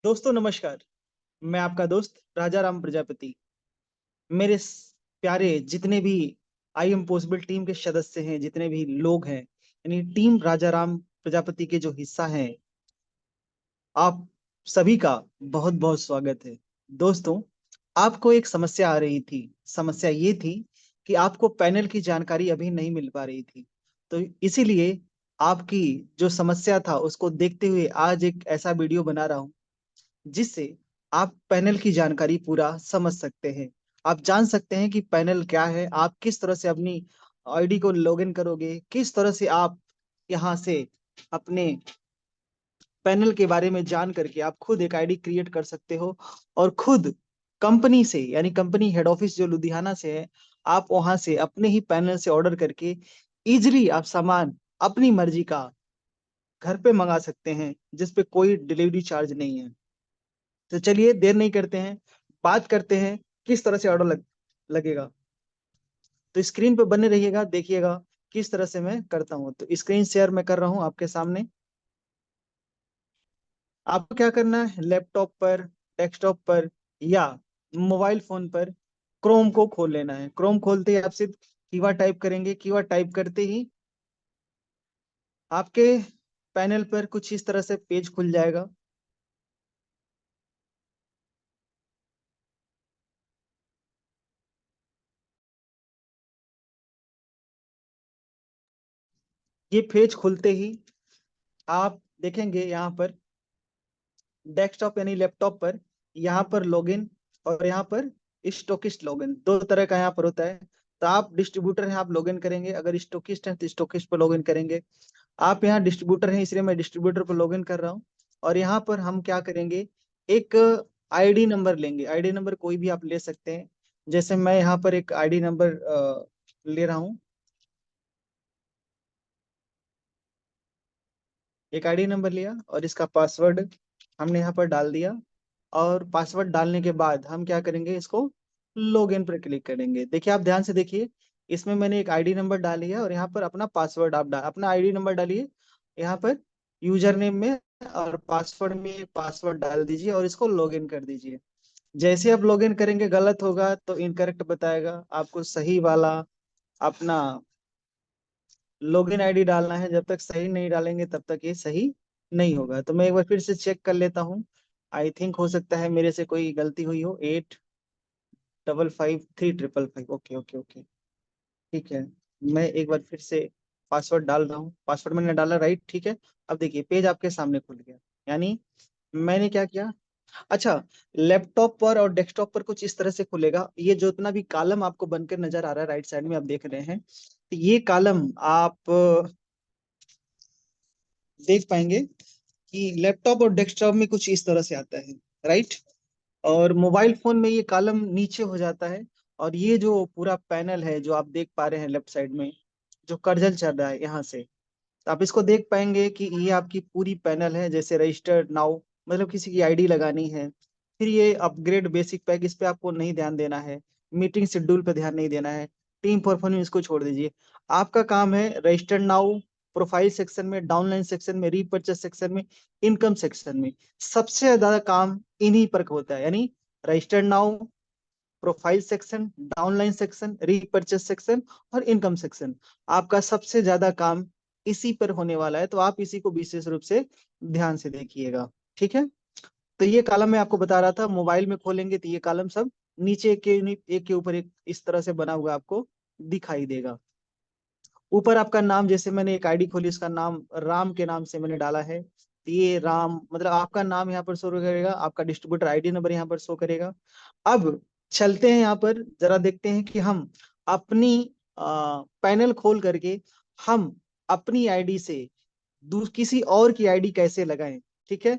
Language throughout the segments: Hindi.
दोस्तों नमस्कार। मैं आपका दोस्त राजा राम प्रजापति। मेरे प्यारे जितने भी आई एम पॉसिबल टीम के सदस्य हैं, जितने भी लोग हैं, यानी टीम राजा राम प्रजापति के जो हिस्सा हैं, आप सभी का बहुत बहुत स्वागत है। दोस्तों, आपको एक समस्या आ रही थी। समस्या ये थी कि आपको पैनल की जानकारी अभी नहीं मिल पा रही थी। तो इसीलिए आपकी जो समस्या था उसको देखते हुए आज एक ऐसा वीडियो बना रहा हूँ जिससे आप पैनल की जानकारी पूरा समझ सकते हैं। आप जान सकते हैं कि पैनल क्या है, आप किस तरह से अपनी आईडी को लॉगिन करोगे, किस तरह से आप यहाँ से अपने पैनल के बारे में जान करके आप खुद एक आईडी क्रिएट कर सकते हो और खुद कंपनी से, यानी कंपनी हेड ऑफिस जो लुधियाना से है, आप वहां से अपने ही पैनल से ऑर्डर करके इजिली आप सामान अपनी मर्जी का घर पे मंगा सकते हैं, जिस पे कोई डिलीवरी चार्ज नहीं है। तो चलिए देर नहीं करते हैं, बात करते हैं किस तरह से लगेगा। तो स्क्रीन पे बने रहिएगा, देखिएगा किस तरह से मैं करता हूँ। तो स्क्रीन शेयर मैं कर रहा हूँ आपके सामने। आपको क्या करना है, लैपटॉप पर, डेस्कटॉप पर या मोबाइल फोन पर क्रोम को खोल लेना है। क्रोम खोलते ही आप सिर्फ कीवर्ड टाइप करेंगे। कीवर्ड टाइप करते ही आपके पैनल पर कुछ इस तरह से पेज खुल जाएगा। ये पेज खुलते ही आप देखेंगे यहाँ पर डेस्कटॉप यानी लैपटॉप पर, यहाँ पर लॉगिन और यहाँ पर स्टोकिस्ट लॉगिन, दो तरह का यहाँ पर होता है। तो आप डिस्ट्रीब्यूटर हैं, आप लॉगिन करेंगे। अगर स्टोकिस्ट हैं तो स्टोकिस्ट पर लॉगिन करेंगे। आप यहाँ डिस्ट्रीब्यूटर हैं, इसलिए मैं डिस्ट्रीब्यूटर पर लॉगिन कर रहा हूँ। और यहाँ पर हम क्या करेंगे, एक आईडी नंबर लेंगे। आईडी नंबर कोई भी आप ले सकते हैं। जैसे मैं यहाँ पर एक आईडी नंबर ले रहा हूँ। एक आईडी नंबर लिया और इसका पासवर्ड हमने यहाँ पर डाल दिया। और पासवर्ड डालने के बाद हम क्या करेंगे, इसको लॉगिन पर क्लिक करेंगे। देखिए, आप ध्यान से देखिए, इसमें मैंने एक आईडी नंबर डाल लिया और यहाँ पर अपना पासवर्ड आप अपना आईडी नंबर डालिए यहाँ पर यूजर नेम में, और पासवर्ड में पासवर्ड डाल दीजिए और इसको लॉगिन कर दीजिए। जैसे आप लॉगिन करेंगे गलत होगा तो इनकरेक्ट बताएगा, आपको सही वाला अपना लॉगिन आईडी डालना है। जब तक सही नहीं डालेंगे तब तक ये सही नहीं होगा। तो मैं एक बार फिर से चेक कर लेता हूँ। आई थिंक हो सकता है मेरे से कोई गलती हुई हो। 855355, ओके ओके ओके, ठीक है। मैं एक बार फिर से पासवर्ड डाल रहा हूँ। पासवर्ड मैंने डाला, राइट, ठीक है। अब देखिए पेज आपके सामने खुल गया। यानी मैंने क्या किया, अच्छा, लैपटॉप पर और डेस्कटॉप पर कुछ इस तरह से खुलेगा। ये जो इतना भी कॉलम आपको बनकर नजर आ रहा है, राइट साइड में आप देख रहे हैं, तो ये कॉलम आप देख पाएंगे कि लैपटॉप और डेस्कटॉप में कुछ इस तरह से आता है, राइट। और मोबाइल फोन में ये कॉलम नीचे हो जाता है। और ये जो पूरा पैनल है जो आप देख पा रहे हैं लेफ्ट साइड में, जो कर्जल चल रहा है यहाँ से, तो आप इसको देख पाएंगे कि ये आपकी पूरी पैनल है। जैसे रजिस्टर्ड नाउ, मतलब किसी की आईडी लगानी है। फिर ये अपग्रेड बेसिक पैक, इस पे आपको नहीं ध्यान देना है। मीटिंग शेड्यूल पे ध्यान नहीं देना है। टीम परफॉर्मेंस को छोड़ दीजिए। आपका काम है रजिस्टर्ड नाउ, प्रोफाइल सेक्शन में, डाउनलाइन सेक्शन में, रीपर्चेस सेक्शन में, इनकम सेक्शन में। सबसे ज्यादा काम इन्हीं पर होता है, यानी registered now, profile section, downline section, repurchase section और इनकम सेक्शन। आपका सबसे ज्यादा काम इसी पर होने वाला है। तो आप इसी को विशेष रूप से ध्यान से देखिएगा, ठीक है। तो ये कॉलम मैं आपको बता रहा था, मोबाइल में खोलेंगे तो ये कॉलम सब नीचे एक के ऊपर एक इस तरह से बना हुआ आपको दिखाई देगा। ऊपर आपका नाम, जैसे मैंने एक आईडी खोली, इसका नाम राम के नाम से मैंने डाला है, तो ये राम मतलब आपका नाम यहाँ पर शो करेगा, आपका डिस्ट्रीब्यूटर आईडी नंबर यहाँ पर शो करेगा। अब चलते हैं यहाँ पर, जरा देखते हैं कि हम अपनी पैनल खोल करके हम अपनी आईडी से किसी और की आईडी कैसे लगाएं, ठीक है।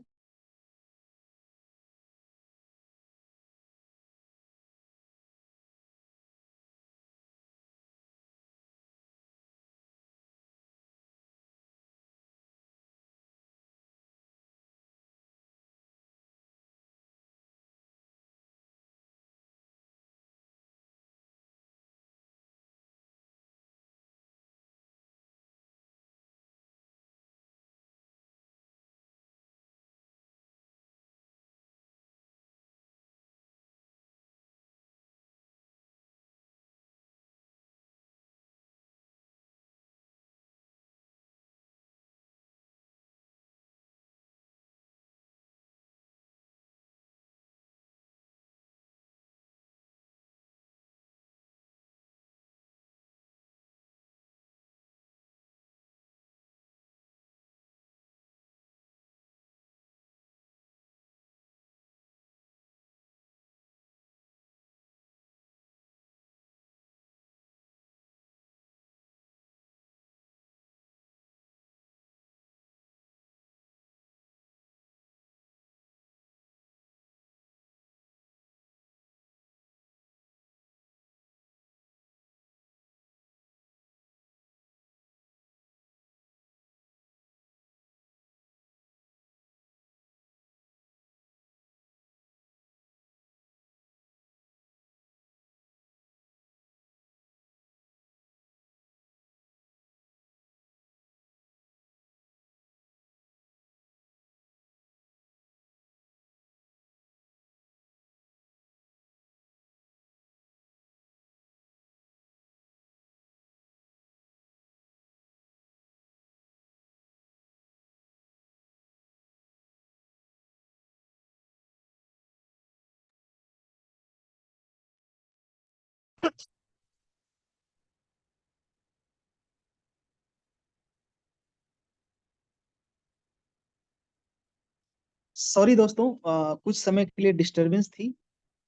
सॉरी दोस्तों, कुछ समय के लिए डिस्टरबेंस थी,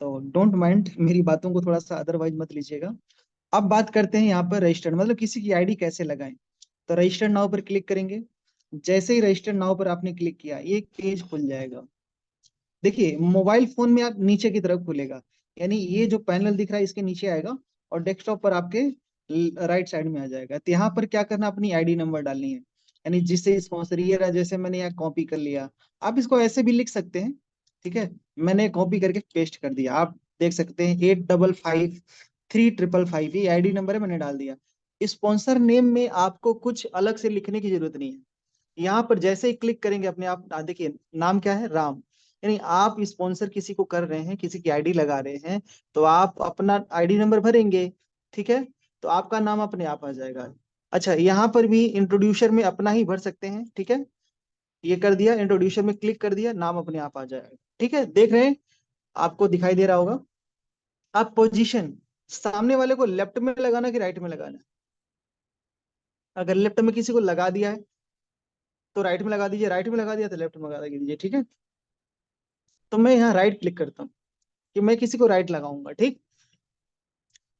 तो डोंट माइंड, मेरी बातों को थोड़ा सा अदरवाइज मत लीजिएगा। अब बात करते हैं यहाँ पर रजिस्टर, मतलब किसी की आईडी कैसे लगाएं। तो रजिस्टर नाउ पर क्लिक करेंगे। जैसे ही रजिस्टर नाउ पर आपने क्लिक किया, एक पेज खुल जाएगा। देखिए, मोबाइल फोन में आप नीचे की तरफ खुलेगा, यानी ये जो पैनल दिख रहा है इसके नीचे आएगा, और डेस्कटॉप पर आपके राइट साइड में आ जाएगा। तो यहाँ पर क्या करना, अपनी आईडी नंबर डालनी है, यानी जिससे स्पॉन्सर ये रहा, जैसे मैंने यहाँ कॉपी कर लिया। आप इसको ऐसे भी लिख सकते हैं, ठीक है। मैंने कॉपी करके पेस्ट कर दिया, आप देख सकते हैं 855355, ये आईडी नंबर है, मैंने डाल दिया। स्पॉन्सर नेम में आपको कुछ अलग से लिखने की जरूरत नहीं है। यहाँ पर जैसे ही क्लिक करेंगे अपने आप देखिए, नाम क्या है, राम। यानी आप स्पॉन्सर किसी को कर रहे हैं, किसी की आईडी लगा रहे हैं, तो आप अपना आईडी नंबर भरेंगे, ठीक है, तो आपका नाम अपने आप आ जाएगा। अच्छा, यहाँ पर भी इंट्रोड्यूसर में अपना ही भर सकते हैं, ठीक है। ये कर दिया, इंट्रोड्यूसर में क्लिक कर दिया, नाम अपने आप आ जाएगा, ठीक है। देख रहे हैं, आपको दिखाई दे रहा होगा। आप पोजीशन सामने वाले को लेफ्ट में लगाना कि राइट में लगाना है। अगर लेफ्ट में किसी को लगा दिया है तो राइट में लगा दीजिए, राइट में लगा दिया तो लेफ्ट में लगा दीजिए, ठीक है। तो मैं यहाँ राइट क्लिक करता हूँ कि मैं किसी को राइट लगाऊंगा, ठीक।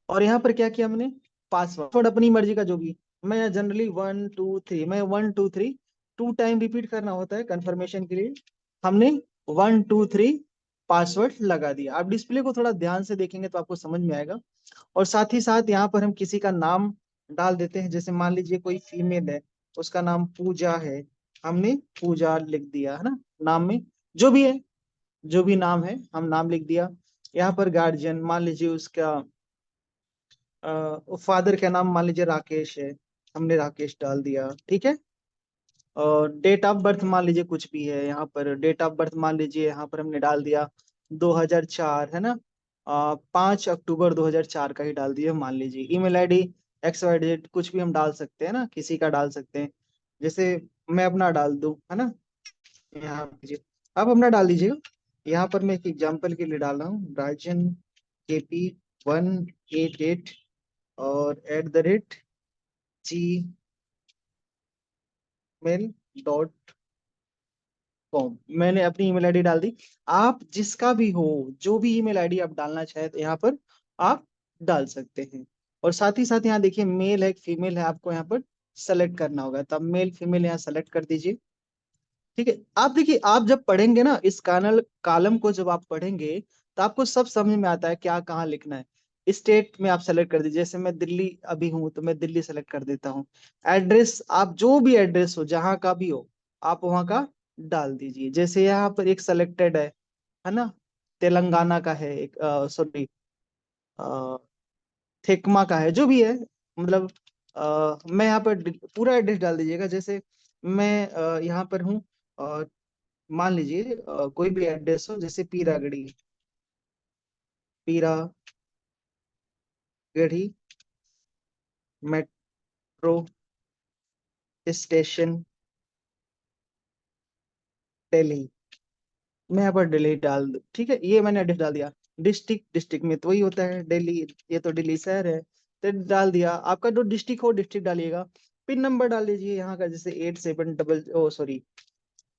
और यहाँ पर क्या किया मैंने, पासवर्ड अपनी मर्जी का जो भी, मैं जनरली 1 2 3, मैं 1 2 3 टू टाइम रिपीट करना होता है कंफर्मेशन के लिए। हमने 1 2 3 पासवर्ड लगा दिया। आप डिस्प्ले को थोड़ा ध्यान से देखेंगे तो आपको समझ में आएगा। और साथ ही साथ यहाँ पर हम किसी का नाम डाल देते हैं, जैसे मान लीजिए कोई फीमेल है, उसका नाम पूजा है, हमने पूजा लिख दिया, है ना। नाम में जो भी है, जो भी नाम है, हम नाम लिख दिया। यहाँ पर गार्जियन, मान लीजिए उसका फादर का नाम मान लीजिए राकेश है, हमने राकेश डाल दिया, ठीक है। और डेट ऑफ बर्थ मान लीजिए कुछ भी है, यहाँ पर डेट ऑफ बर्थ मान लीजिए, यहाँ पर हमने डाल दिया 2004, है ना। 5 अक्टूबर 2004 का ही डाल दिया मान लीजिए। ईमेल आईडी XYZ कुछ भी हम डाल सकते हैं ना, किसी का डाल सकते हैं, जैसे मैं अपना डाल दूं, है ना। यहाँ लीजिए, आप अपना डाल दीजिएगा। यहाँ पर मैं एक एग्जांपल के लिए डाल रहा हूँ, राजन KP188 और @gmail.com, मैंने अपनी ईमेल आईडी डाल दी। आप जिसका भी हो, जो भी ईमेल आईडी आप डालना चाहे तो यहाँ पर आप डाल सकते हैं। और साथ ही साथ यहाँ देखिए, मेल है फीमेल है, आपको यहाँ पर सेलेक्ट करना होगा, तब मेल फीमेल यहाँ सेलेक्ट कर दीजिए, ठीक है। आप देखिए, आप जब पढ़ेंगे ना इस कॉलम को, जब आप पढ़ेंगे तो आपको सब समझ में आता है क्या कहाँ लिखना है। स्टेट में आप सेलेक्ट कर दीजिए, जैसे मैं दिल्ली अभी हूँ तो मैं दिल्ली सेलेक्ट कर देता हूँ। एड्रेस, आप जो भी एड्रेस हो, जहाँ का भी हो, आप वहाँ का डाल दीजिए। जैसे यहाँ पर एक सेलेक्टेड है ना, तेलंगाना का है एक, सॉरी, थेकमा का है, जो भी है, मतलब मैं यहाँ पर पूरा एड्रेस डाल दीजिएगा। जैसे मैं यहाँ पर हूँ, मान लीजिए कोई भी एड्रेस हो, जैसे पीरागढ़ी, पीरागढ़ी मेट्रो स्टेशन, दिल्ली, मैं यहाँ पर दिल्ली डाल दूं, ठीक है। ये मैंने एड्रेस डाल दिया। डिस्ट्रिक्ट, डिस्ट्रिक्ट में तो वही होता है दिल्ली, ये तो दिल्ली शहर है, तो डाल दिया। आपका जो डिस्ट्रिक्ट हो, डिस्ट्रिक्ट डालिएगा। पिन नंबर डाल दीजिए यहाँ का, जैसे 87 ओ सॉरी,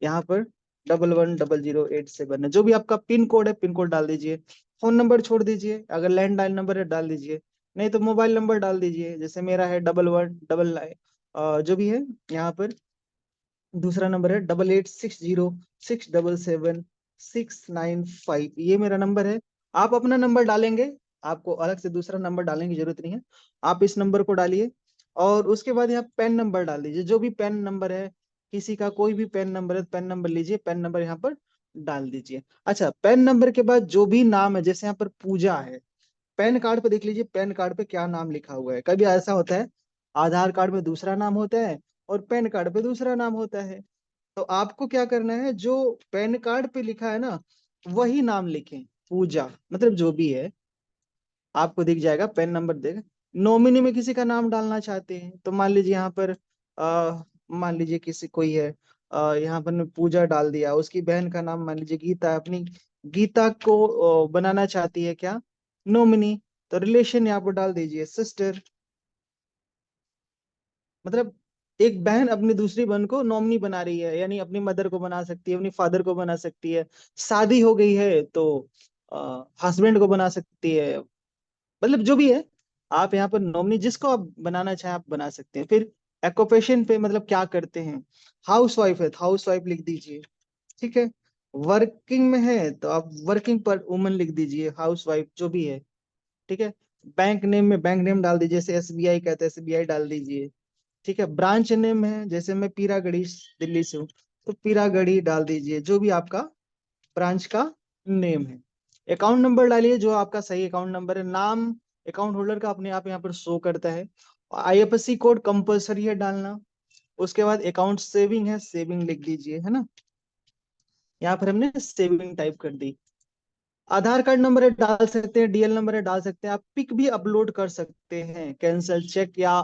यहाँ पर 110087 है, जो भी आपका पिन कोड है, पिन कोड डाल दीजिए। फोन नंबर छोड़ दीजिए, अगर लैंडलाइन नंबर है डाल दीजिए, नहीं तो मोबाइल नंबर डाल दीजिए, जैसे मेरा है 1199, जो भी है। यहाँ पर दूसरा नंबर है 8860677695, ये मेरा नंबर है। आप अपना नंबर डालेंगे, आपको अलग से दूसरा नंबर डालने की जरूरत नहीं है, आप इस नंबर को डालिए। और उसके बाद यहाँ पेन नंबर डाल दीजिए, जो भी पेन नंबर है, किसी का कोई भी पेन नंबर है, पेन नंबर लीजिए, पेन नंबर यहाँ पर डाल दीजिए। अच्छा, पेन नंबर के बाद जो भी नाम है, जैसे यहाँ पर पूजा है, पैन कार्ड पे देख लीजिए, पैन कार्ड पे क्या नाम लिखा हुआ है। कभी ऐसा होता है, आधार कार्ड में दूसरा नाम होता है और पैन कार्ड पे दूसरा नाम होता है। तो आपको क्या करना है, जो पैन कार्ड पे लिखा है ना, वही नाम लिखें, पूजा, मतलब जो भी है, आपको दिख जाएगा पैन नंबर देगा। नॉमिनी में किसी का नाम डालना चाहते हैं तो मान लीजिए यहाँ पर मान लीजिए किसी कोई है, यहाँ पर ने पूजा डाल दिया, उसकी बहन का नाम मान लीजिए गीता है, अपनी गीता को बनाना चाहती है क्या, नॉमिनी, तो रिलेशन यहाँ पर डाल दीजिए सिस्टर। मतलब एक बहन अपनी दूसरी बहन को नॉमिनी बना रही है, यानी अपनी मदर को बना सकती है, अपनी फादर को बना सकती है, शादी हो गई है तो हस्बैंड को बना सकती है, मतलब जो भी है आप यहाँ पर नॉमिनी जिसको आप बनाना चाहें आप बना सकते हैं। फिर ऑक्यूपेशन पे मतलब क्या करते हैं, हाउस वाइफ है तो हाउस वाइफ लिख दीजिए, ठीक है। वर्किंग में है तो आप वर्किंग पर वुमन लिख दीजिए, हाउस वाइफ जो भी है, ठीक है। बैंक नेम में बैंक नेम डाल दीजिए, जैसे एसबीआई कहते हैं एसबीआई डाल दीजिए, ठीक है। ब्रांच नेम है, जैसे मैं पीरागढ़ी दिल्ली से हूँ तो पीरागढ़ी डाल दीजिए, जो भी आपका ब्रांच का नेम है। अकाउंट नंबर डालिए जो आपका सही अकाउंट नंबर है, नाम अकाउंट होल्डर का अपने आप यहाँ पर शो करता है। आईएफएससी कोड कंपलसरी है डालना। उसके बाद अकाउंट सेविंग है, सेविंग लिख दीजिए, है ना। यहाँ पर हमने सेविंग टाइप कर दी। आधार कार्ड नंबर है डाल सकते हैं, डीएल नंबर है डाल सकते हैं, आप पिक भी अपलोड कर सकते हैं, कैंसल चेक या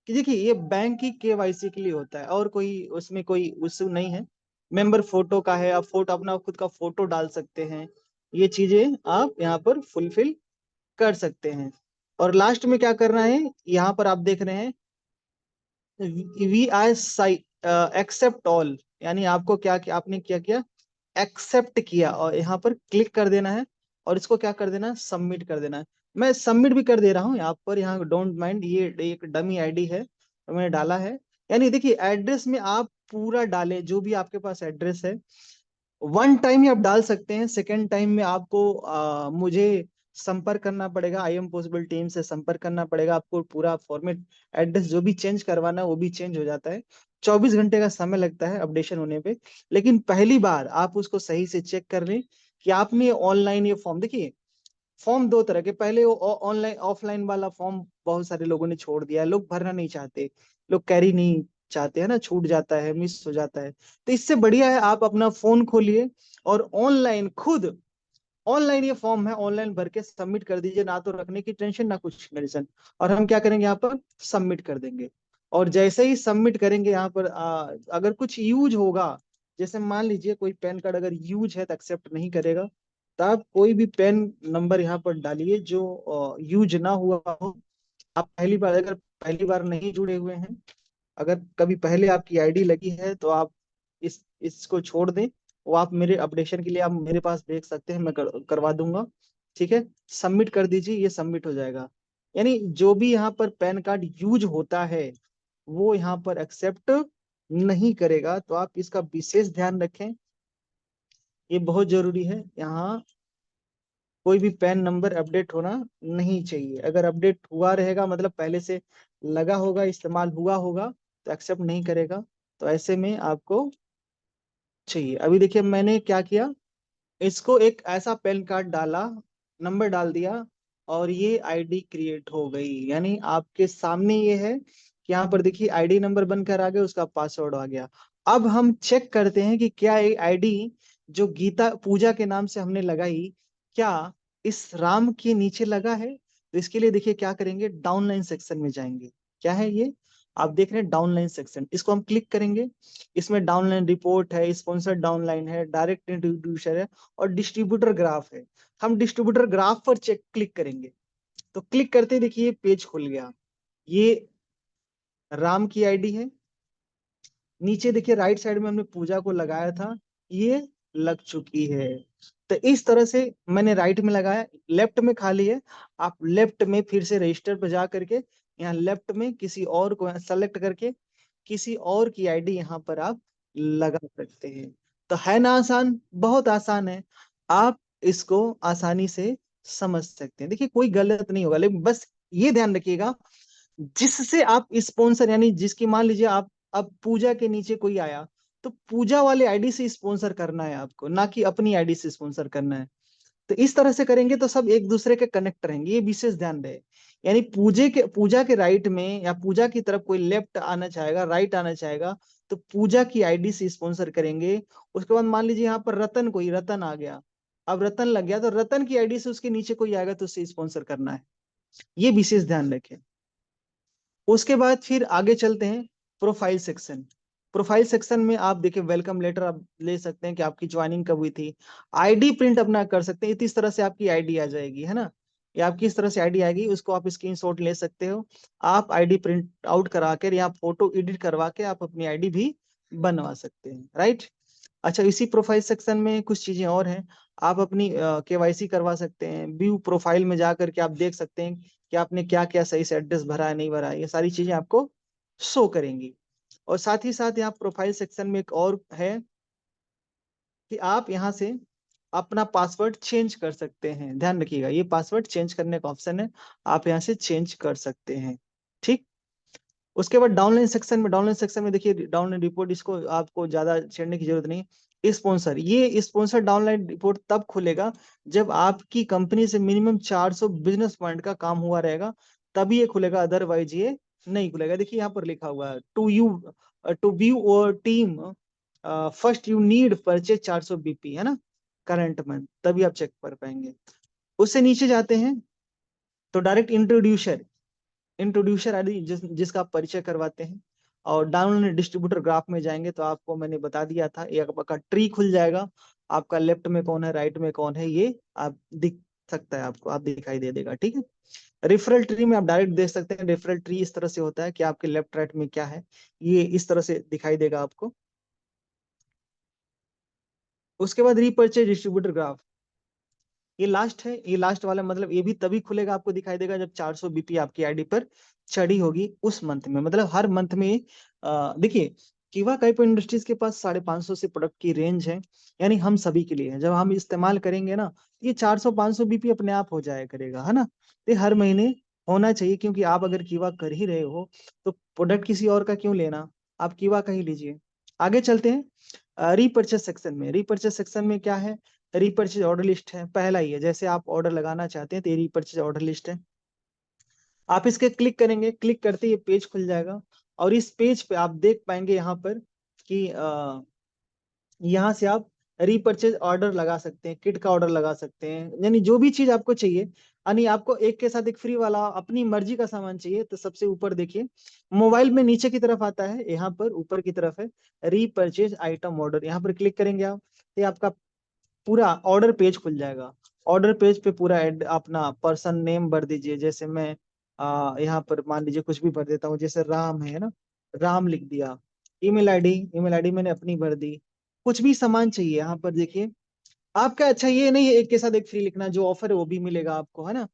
कि देखिए ये बैंक की केवाईसी के लिए होता है और कोई उसमें कोई इशू नहीं है। मेंबर फोटो का है, आप फोटो अपना खुद का फोटो डाल सकते हैं, ये चीजें आप यहाँ पर फुलफिल कर सकते हैं। और लास्ट में क्या करना है, यहाँ पर आप देख रहे हैं we I say accept all, यानी आपको क्या किया, आपने क्या किया, एक्सेप्ट किया और यहाँ पर क्लिक कर देना है और इसको क्या कर देना है, सबमिट कर देना है। मैं सबमिट भी कर दे रहा हूँ यहाँ पर, यहाँ डोंट माइंड, ये एक डमी आईडी है तो मैंने डाला है। यानी देखिए एड्रेस में आप पूरा डालें, जो भी आपके पास एड्रेस है वन टाइम ही आप डाल सकते हैं, सेकेंड टाइम में आपको मुझे संपर्क करना पड़ेगा, आई एम पॉसिबल टीम से संपर्क करना पड़ेगा, आपको पूरा फॉर्मेट एड्रेस जो भी चेंज करवाना है वो भी चेंज हो जाता है। 24 घंटे का समय लगता है अपडेशन होने पे, लेकिन पहली बार आप उसको सही से चेक कर लें कि आपने ऑनलाइन ये फॉर्म, देखिए फॉर्म दो तरह के, पहले वो ऑनलाइन ऑफलाइन वाला फॉर्म बहुत सारे लोगों ने छोड़ दिया है, लोग भरना नहीं चाहते, लोग कैरी नहीं चाहते, है ना, छूट जाता है, मिस हो जाता है। तो इससे बढ़िया है आप अपना फोन खोलिए और ऑनलाइन खुद, ऑनलाइन ये फॉर्म है, ऑनलाइन भर के सबमिट कर दीजिए, ना तो रखने की टेंशन ना कुछ टेंशन। और हम क्या करेंगे यहाँ पर सबमिट कर देंगे। और जैसे ही सबमिट करेंगे यहाँ पर अगर कुछ यूज होगा, जैसे मान लीजिए कोई पैन कार्ड अगर यूज है तो एक्सेप्ट नहीं करेगा, तो आप कोई भी पैन नंबर यहाँ पर डालिए जो यूज ना हुआ हो। आप पहली बार, अगर पहली बार नहीं जुड़े हुए हैं, अगर कभी पहले आपकी आईडी लगी है तो आप इसको छोड़ दें, वो आप मेरे अपडेशन के लिए आप मेरे पास देख सकते हैं, मैं करवा दूंगा, ठीक है। सबमिट कर दीजिए, ये सबमिट हो जाएगा। यानी जो भी यहाँ पर पैन कार्ड यूज होता है वो यहाँ पर एक्सेप्ट नहीं करेगा, तो आप इसका विशेष ध्यान रखें, ये बहुत जरूरी है। यहाँ कोई भी पैन नंबर अपडेट होना नहीं चाहिए, अगर अपडेट हुआ रहेगा मतलब पहले से लगा होगा, इस्तेमाल हुआ होगा, तो एक्सेप्ट नहीं करेगा। तो ऐसे में आपको चाहिए। अभी देखिए मैंने क्या किया, इसको एक ऐसा पैन कार्ड डाला, नंबर डाल दिया और ये आईडी क्रिएट हो गई, यानी आपके सामने ये है कि यहाँ पर देखिए आईडी नंबर बनकर आ गया, उसका पासवर्ड आ गया। अब हम चेक करते हैं कि क्या ये आईडी जो गीता पूजा के नाम से हमने लगाई, क्या इस राम के नीचे लगा है। तो इसके लिए देखिए क्या करेंगे, डाउनलाइन सेक्शन में जाएंगे। क्या है ये, आप देख रहे हैं डाउनलाइन सेक्शन, इसको हम क्लिक करेंगे। इसमें डाउनलाइन रिपोर्ट है, स्पॉन्सर्ड डाउनलाइन है, डायरेक्ट इंट्रोड्यूसर है और डिस्ट्रीब्यूटर ग्राफ है। हम डिस्ट्रीब्यूटर ग्राफ पर चेक क्लिक करेंगे, तो क्लिक करते ही देखिए पेज खुल गया। ये राम की आईडी है, नीचे देखिए राइट साइड में हमने पूजा को लगाया था, ये लग चुकी है। तो इस तरह से मैंने राइट में लगाया, लेफ्ट में खाली है, आप लेफ्ट में फिर से रजिस्टर पर जा करके यहाँ लेफ्ट में किसी और को सेलेक्ट करके किसी और की आईडी यहाँ पर आप लगा सकते हैं। तो है ना आसान, बहुत आसान है, आप इसको आसानी से समझ सकते हैं। देखिए कोई गलत नहीं होगा, लेकिन बस ये ध्यान रखिएगा, जिससे आप स्पॉन्सर, यानी जिसकी मान लीजिए आप अब पूजा के नीचे कोई आया तो पूजा वाले आईडी से स्पॉन्सर करना है आपको, ना कि अपनी आईडी से स्पॉन्सर करना है। तो इस तरह से करेंगे तो सब एक दूसरे के कनेक्ट रहेंगे, ये विशेष ध्यान रहे। यानी पूजा के राइट में या पूजा की तरफ कोई लेफ्ट आना चाहेगा, राइट आना चाहेगा, तो पूजा की आईडी से स्पॉन्सर करेंगे। उसके बाद मान लीजिए यहाँ पर रतन, कोई रतन आ गया, अब रतन लग गया तो रतन की आईडी से उसके नीचे कोई आएगा तो उससे स्पॉन्सर करना है, ये विशेष ध्यान रखें। उसके बाद फिर आगे चलते हैं प्रोफाइल सेक्शन। प्रोफाइल सेक्शन में आप देखिए वेलकम लेटर आप ले सकते हैं कि आपकी ज्वाइनिंग कब हुई थी, आईडी प्रिंट अपना कर सकते हैं, इस तरह से आपकी आईडी आ जाएगी, है ना। ये आपकी इस तरह से आईडी आएगी, उसको आप स्क्रीनशॉट ले सकते हो। आप आईडी प्रिंट आउट करा कर या फोटो एडिट करवा के आप अपनी आईडी भी बनवा सकते हैं, राइट। अच्छा, इसी प्रोफाइल सेक्शन में कुछ चीजें और हैं। आप अपनी केवाईसी करवा सकते हैं। व्यू प्रोफाइल में जाकर के आप देख सकते हैं कि आपने क्या क्या सही से एड्रेस भरा है, नहीं भरा है, ये सारी चीजें आपको शो करेंगी। और साथ ही साथ यहाँ प्रोफाइल सेक्शन में एक और है कि आप यहाँ से अपना पासवर्ड चेंज कर सकते हैं। ध्यान रखिएगा, ये पासवर्ड चेंज करने का ऑप्शन है, आप यहाँ से चेंज कर सकते हैं, ठीक। उसके बाद डाउनलाइन सेक्शन में देखिए, डाउनलाइन रिपोर्ट, इसको आपको ज्यादा छेड़ने की जरूरत नहीं। स्पॉन्सर, ये स्पॉन्सर डाउनलाइन रिपोर्ट तब खुलेगा जब आपकी कंपनी से मिनिमम 400 बिजनेस पॉइंट का काम हुआ रहेगा, तभी ये खुलेगा, अदरवाइज ये नहीं खुलेगा। देखिए यहाँ पर लिखा हुआ है, टू व्यू और team first you need purchase 400 BP, है ना, करंट मंथ, तभी आप चेक कर पाएंगे। उससे नीचे जाते हैं तो डायरेक्ट इंट्रोड्यूसर आईडी जिसका आप परिचय करवाते हैं। और डाउनलोड डिस्ट्रीब्यूटर ग्राफ में जाएंगे तो आपको मैंने बता दिया था, ये आपका ट्री खुल जाएगा। आपका लेफ्ट में कौन है, राइट में कौन है, ये आप दिख सकता है, आपको आप दिखाई दे देगा, ठीक है। रेफरल ट्री में आप डायरेक्ट देख सकते हैं। रेफरल ट्री इस तरह से होता है कि आपके लेफ्ट राइट में क्या है, ये इस तरह से दिखाई देगा आपको। उसके बाद रीपर्चेज डिस्ट्रीब्यूटर ग्राफ, ये लास्ट है। ये लास्ट वाला मतलब ये भी तभी खुलेगा, आपको दिखाई देगा जब 400 बीपी आपकी आईडी पर चढ़ी होगी उस मंथ में। मतलब हर मंथ में देखिए, किवा काइपो इंडस्ट्रीज के पास 550 से प्रोडक्ट की रेंज है, यानी हम सभी के लिए है। जब हम इस्तेमाल करेंगे ना, ये 400-500 बीपी अपने आप हो जाया करेगा, है ना। ये हर महीने होना चाहिए, क्योंकि आप अगर कीवा कर ही रहे हो तो प्रोडक्ट किसी और का क्यों लेना, आप कीवा का ही लीजिए। आगे चलते हैं रीपर्चेस सेक्शन में क्या है। रीपर्चेज ऑर्डर लिस्ट है, पहला ही है। जैसे आप ऑर्डर लगाना चाहते हैं तो ये रीपर्चेज ऑर्डर लिस्ट है। आप इसके क्लिक करेंगे, क्लिक करते ही ये पेज खुल जाएगा। और इस पेज पे आप देख पाएंगे यहाँ पर कि यहाँ से आप रीपर्चेज ऑर्डर लगा सकते हैं, किट का ऑर्डर लगा सकते हैं, यानी जो भी चीज आपको चाहिए। यानी आपको एक के साथ एक फ्री वाला अपनी मर्जी का सामान चाहिए तो सबसे ऊपर देखिए, मोबाइल में नीचे की तरफ आता है, यहाँ पर ऊपर की तरफ है रीपर्चेज आइटम ऑर्डर। यहाँ पर क्लिक करेंगे आप, ये आपका पूरा ऑर्डर पेज खुल जाएगा। ऑर्डर पेज पे पूरा अपना पर्सन नेम भर दीजिए। जैसे मैं यहाँ पर मान लीजिए कुछ भी भर देता हूँ, जैसे राम है ना, राम लिख दिया। ईमेल आईडी मैंने अपनी भर दी। कुछ भी सामान चाहिए यहाँ पर देखिए आपका। अच्छा, ये नहीं है एक के साथ एक फ्री लिखना, जो ऑफर है वो भी मिलेगा आपको, है ना।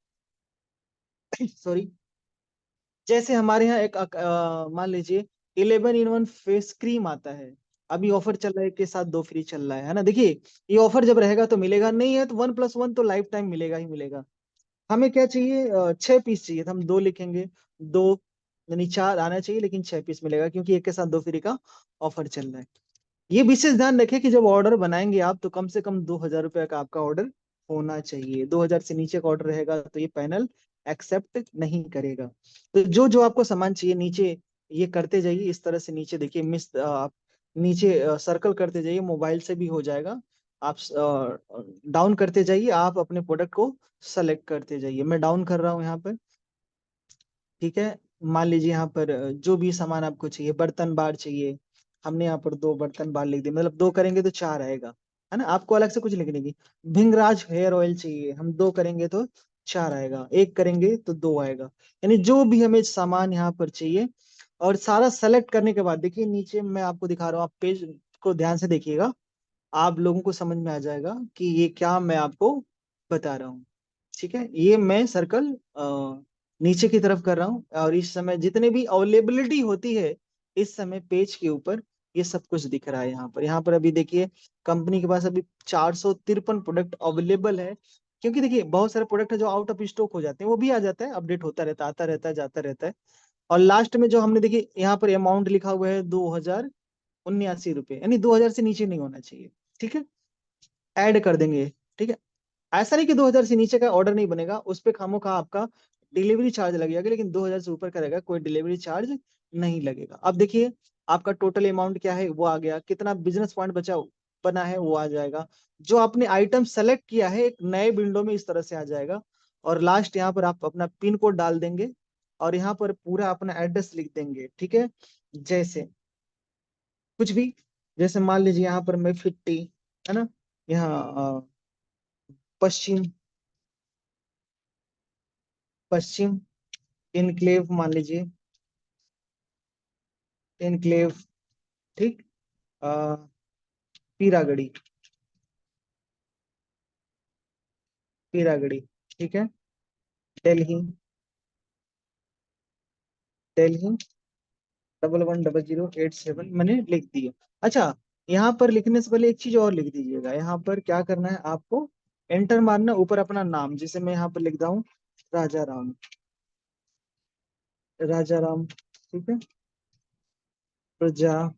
सॉरी, जैसे हमारे यहाँ एक मान लीजिए 11 in 1 फेस क्रीम आता है, अभी ऑफर चल रहा है, एक के साथ दो फ्री चल रहा है ना। देखिए, ये ऑफर जब रहेगा तो मिलेगा, नहीं है तो 1+1 तो लाइफ टाइम मिलेगा ही मिलेगा। हमें क्या चाहिए, 6 पीस चाहिए तो हम दो लिखेंगे, दो, यानी 4 आना चाहिए, लेकिन 6 पीस मिलेगा क्योंकि एक के साथ दो फ्री का ऑफर चल रहा है। ये विशेष ध्यान रखें कि जब ऑर्डर बनाएंगे आप तो कम से कम 2,000 रुपये का आपका ऑर्डर होना चाहिए। 2,000 से नीचे का ऑर्डर रहेगा तो ये पैनल एक्सेप्ट नहीं करेगा। तो जो जो आपको सामान चाहिए नीचे ये करते जाइए, इस तरह से नीचे देखिए, आप नीचे सर्कल करते जाइए, मोबाइल से भी हो जाएगा। आप डाउन करते जाइए, आप अपने प्रोडक्ट को सेलेक्ट करते जाइए। मैं डाउन कर रहा हूँ यहाँ पर, ठीक है। मान लीजिए यहाँ पर जो भी सामान आपको चाहिए, बर्तन बार चाहिए, हमने यहाँ पर 2 बर्तन बार लिख दिए, मतलब 2 करेंगे तो 4 आएगा, है ना। आपको अलग से कुछ लिखने की, भिंगराज हेयर ऑयल चाहिए, हम 2 करेंगे तो 4 आएगा, 1 करेंगे तो 2 आएगा। यानी जो भी हमें सामान यहाँ पर चाहिए, और सारा सेलेक्ट करने के बाद देखिए नीचे मैं आपको दिखा रहा हूँ, आप पेज को ध्यान से देखिएगा, आप लोगों को समझ में आ जाएगा कि ये क्या मैं आपको बता रहा हूँ, ठीक है। ये मैं सर्कल नीचे की तरफ कर रहा हूँ, और इस समय जितने भी अवेलेबिलिटी होती है इस समय पेज के ऊपर, ये सब कुछ दिख रहा है यहाँ पर। यहाँ पर अभी देखिए, कंपनी के पास अभी 453 प्रोडक्ट अवेलेबल है। क्योंकि देखिए बहुत सारे प्रोडक्ट है जो आउट ऑफ स्टॉक हो जाते हैं, वो भी आ जाता है, अपडेट होता रहता है, आता रहता है, जाता रहता है। और लास्ट में जो हमने देखिए यहाँ पर अमाउंट लिखा हुआ है 2,079 रुपये, यानी 2,000 से नीचे नहीं होना चाहिए, ठीक है। ऐड कर देंगे, ठीक है। ऐसा नहीं कि 2,000 से नीचे का ऑर्डर नहीं बनेगा, उस पे खामोखा आपका डिलीवरी चार्ज लग जाएगा, लेकिन 2,000 से ऊपर का रहेगा, कोई डिलीवरी चार्ज नहीं लगेगा। अब देखिए आपका टोटल अमाउंट क्या है वो आ गया, कितना बिजनेस पॉइंट बना है वो आ जाएगा। जो आपने आइटम सेलेक्ट किया है एक नए विंडो में इस तरह से आ जाएगा। और लास्ट यहाँ पर आप अपना पिन कोड डाल देंगे, और यहाँ पर पूरा अपना एड्रेस लिख देंगे, ठीक है। जैसे कुछ भी, जैसे मान लीजिए यहाँ पर मैं 50, है ना, यहाँ पश्चिम पश्चिम इनक्लेव मान लीजिए, इनक्लेव, ठीक। पीरागढ़ी, पीरागढ़ी, ठीक है। दिल्ली, दिल्ली 110087 मैंने लिख दिया। अच्छा, यहाँ पर लिखने से पहले एक चीज और लिख दीजिएगा। यहाँ पर क्या करना है आपको, एंटर मारना, ऊपर अपना नाम, जिसे मैं यहाँ पर लिखता हूँ राजा राम, राजा राम, ठीक है, प्रजापति,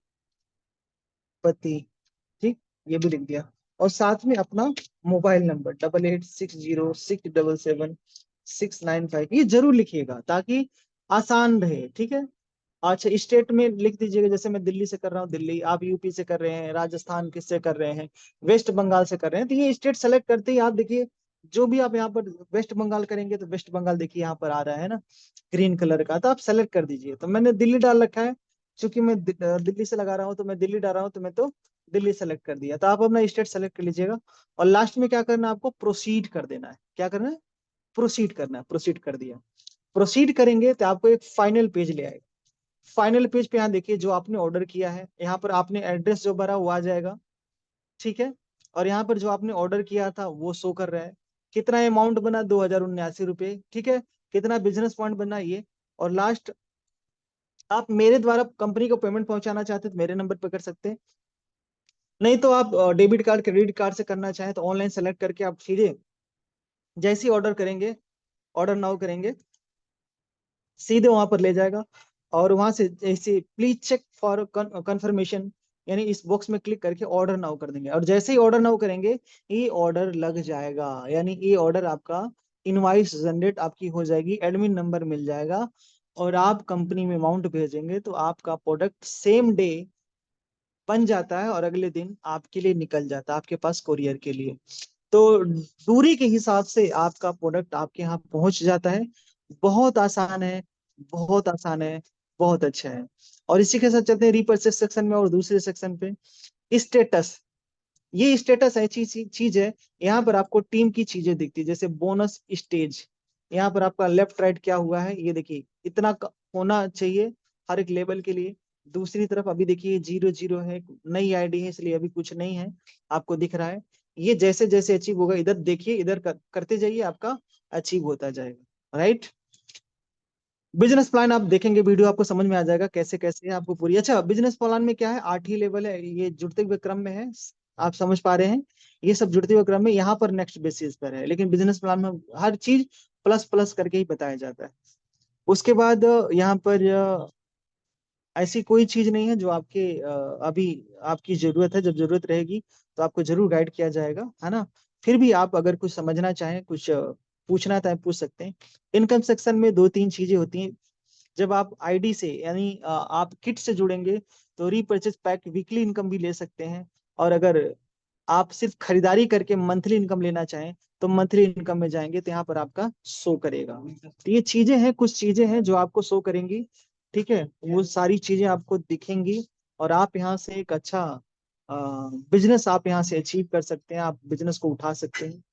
ठीक, ये भी लिख दिया। और साथ में अपना मोबाइल नंबर 8860677695 ये जरूर लिखिएगा ताकि आसान रहे, ठीक है। अच्छा, स्टेट में लिख दीजिएगा, जैसे मैं दिल्ली से कर रहा हूँ दिल्ली, आप यूपी से कर रहे हैं, राजस्थान किससे कर रहे हैं, वेस्ट बंगाल से कर रहे हैं, तो ये स्टेट सेलेक्ट करते ही आप देखिए, जो भी आप यहाँ पर वेस्ट बंगाल करेंगे तो वेस्ट बंगाल देखिए यहाँ पर आ रहा है ना, ग्रीन कलर का, तो आप सेलेक्ट कर दीजिए। तो मैंने दिल्ली डाल रखा है, क्योंकि मैं दिल्ली से लगा रहा हूँ, तो मैं दिल्ली डाल रहा हूँ, तो मैं तो दिल्ली सेलेक्ट कर दिया। तो आप अपना स्टेट सेलेक्ट कर लीजिएगा। और लास्ट में क्या करना है आपको, प्रोसीड कर देना है। क्या करना है, प्रोसीड करना है। प्रोसीड कर दिया। प्रोसीड करेंगे तो आपको एक फाइनल पेज ले आएगा। फाइनल पेज पे यहाँ देखिए जो आपने ऑर्डर किया है, यहाँ पर आपने एड्रेस जो भरा वो आ जाएगा, ठीक है। और यहाँ पर जो आपने ऑर्डर किया था वो शो कर रहा है। कितना अमाउंट बना, 2079 रुपये, ठीक है। कितना बिजनेस पॉइंट बना ये। और लास्ट, आप मेरे द्वारा कंपनी को पेमेंट पहुंचाना चाहते हैं तो मेरे नंबर पर कर सकते हैं, नहीं तो आप डेबिट कार्ड क्रेडिट कार्ड से करना चाहें तो ऑनलाइन सेलेक्ट करके आप सीधे जैसे ही ऑर्डर करेंगे, ऑर्डर नाउ करेंगे, सीधे वहां पर ले जाएगा। और वहां से जैसे प्लीज चेक फॉर कंफर्मेशन, यानी इस बॉक्स में क्लिक करके ऑर्डर नाउ कर देंगे। और जैसे ही ऑर्डर नाउ करेंगे ये ऑर्डर लग जाएगा, यानी ये ऑर्डर आपका इनवाइस जनरेट आपकी हो जाएगी, एडमिन नंबर मिल जाएगा, और आप कंपनी में अमाउंट भेजेंगे तो आपका प्रोडक्ट सेम डे बन जाता है और अगले दिन आपके लिए निकल जाता है आपके पास कोरियर के लिए। तो दूरी के हिसाब से आपका प्रोडक्ट आपके यहाँ पहुंच जाता है। बहुत आसान है, बहुत आसान है, बहुत अच्छा है। और इसी के साथ चलते हैं रीपर्चेस सेक्शन में और दूसरे सेक्शन पे, स्टेटस। ये स्टेटस ऐसी चीज है, यहाँ पर आपको टीम की चीजें दिखती है, जैसे बोनस स्टेज। यहाँ पर आपका लेफ्ट राइट क्या हुआ है ये देखिए, इतना होना चाहिए हर एक लेवल के लिए। दूसरी तरफ अभी देखिए 0 0 है, नई आईडी है इसलिए अभी कुछ नहीं है, आपको दिख रहा है। ये जैसे जैसे अचीव होगा, इधर देखिए, इधर करते जाइए, आपका अचीव होता जाएगा, राइट। बिजनेस प्लान आप देखेंगे वीडियो, आपको समझ में आ जाएगा कैसे कैसे है आपको पूरी। अच्छा, बिजनेस प्लान में क्या है, 8 ही लेवल है, ये जुड़ते हुए क्रम में है, आप समझ पा रहे हैं। ये सब जुड़ते हुए क्रम में यहाँ पर नेक्स्ट बेसिस पर है, लेकिन बिजनेस प्लान में हर चीज प्लस प्लस करके ही बताया जाता है। उसके बाद यहाँ पर ऐसी कोई चीज नहीं है जो आपके अभी आपकी जरूरत है, जब जरूरत रहेगी तो आपको जरूर गाइड किया जाएगा, है ना। फिर भी आप अगर कुछ समझना चाहें, कुछ पूछना चाहें, पूछ सकते हैं। इनकम सेक्शन में 2 3 चीजें होती हैं। जब आप आईडी से, यानी आप किट से जुड़ेंगे तो रीपर्चेज पैक वीकली इनकम भी ले सकते हैं। और अगर आप सिर्फ खरीदारी करके मंथली इनकम लेना चाहें तो मंथली इनकम में जाएंगे तो यहाँ पर आपका शो करेगा। तो ये चीजें हैं, कुछ चीजें हैं जो आपको शो करेंगी, ठीक है। वो सारी चीजें आपको दिखेंगी और आप यहाँ से एक अच्छा बिजनेस आप यहाँ से अचीव कर सकते हैं, आप बिजनेस को उठा सकते हैं।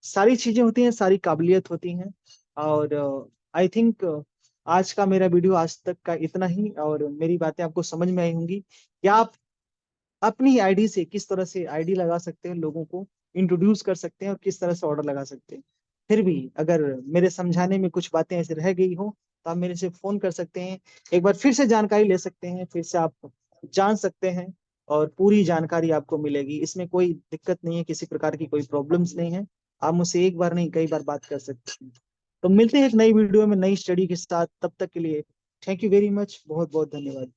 सारी चीजें होती हैं, सारी काबिलियत होती हैं। और आई थिंक आज का मेरा वीडियो आज तक का इतना ही, और मेरी बातें आपको समझ में आई होंगी कि आप अपनी आईडी से किस तरह से आईडी लगा सकते हैं, लोगों को इंट्रोड्यूस कर सकते हैं और किस तरह से ऑर्डर लगा सकते हैं। फिर भी अगर मेरे समझाने में कुछ बातें ऐसे रह गई हो तो आप मेरे से फोन कर सकते हैं, एक बार फिर से जानकारी ले सकते हैं, फिर से आप जान सकते हैं, और पूरी जानकारी आपको मिलेगी। इसमें कोई दिक्कत नहीं है, किसी प्रकार की कोई प्रॉब्लम्स नहीं है। आप मुझसे एक बार नहीं कई बार बात कर सकते हैं। तो मिलते हैं एक नई वीडियो में नई स्टडी के साथ, तब तक के लिए थैंक यू वेरी मच, बहुत बहुत धन्यवाद।